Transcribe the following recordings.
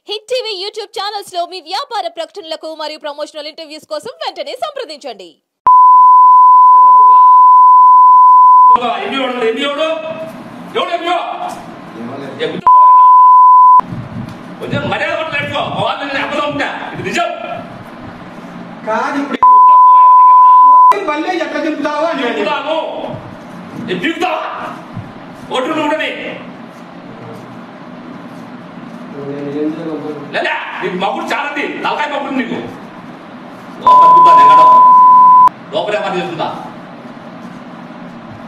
Hit TV YouTube channels లో మీ వ్యాపార ప్రకటనలకు మరియు ప్రమోషనల్ ఇంటర్వ్యూస్ కోసం వెంటనే సంప్రదించండి. మగుడు చాలా తలకాయ మగుడు నీకు లోపల ఏమని చేస్తుందా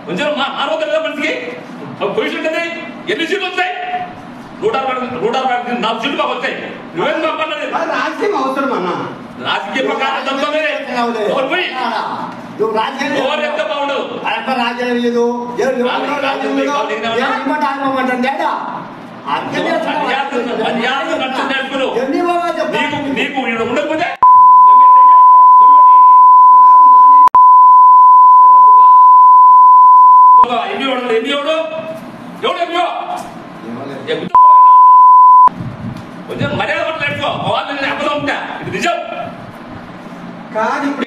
కొంచెం మానవత మనిషికి పొజిషన్ ఉంటుంది. ఎన్ని సీట్లు వస్తాయి? 164 సీట్లు మాకు వస్తాయి. నువ్వేం పంపలేదు. రాజకీయం అవసరం అన్న. రాజకీయ ప్రకారం బాగుండు రాజ్యం లేదు నీకు ఉండకపోతే కొంచెం మర్యాద పట్ల వాళ్ళని అబద్ధం ఉంటా. ఇది నిజం కాదు. ఇప్పుడు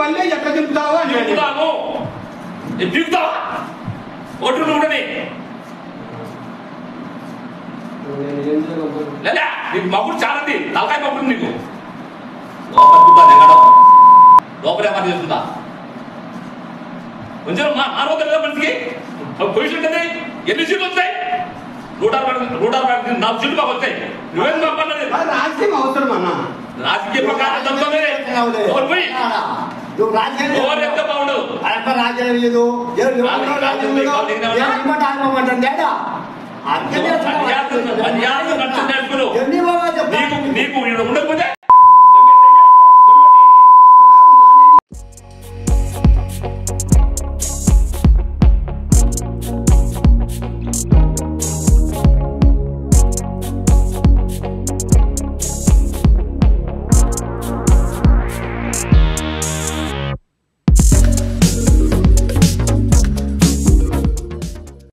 పల్లె ఎక్కడ తిప్పుతావా దిగుతావా? ఓట్లు ఉండని లేదా నీకు మగుడు చాలా తలకాయ మగుడు నీకు లోపల ఏమని చేస్తుందా కొంచెం మానవత మనిషికి పొజిషన్ ఉంటుంది. ఎన్ని సీట్లు వస్తాయి? 164 సీట్లు మాకు వస్తాయి. నువ్వేం పంపలేదు. రాజకీయం అవసరం అన్న. రాజకీయ ప్రకారం బాగుండు రాజ్యం లేదు మర్యాద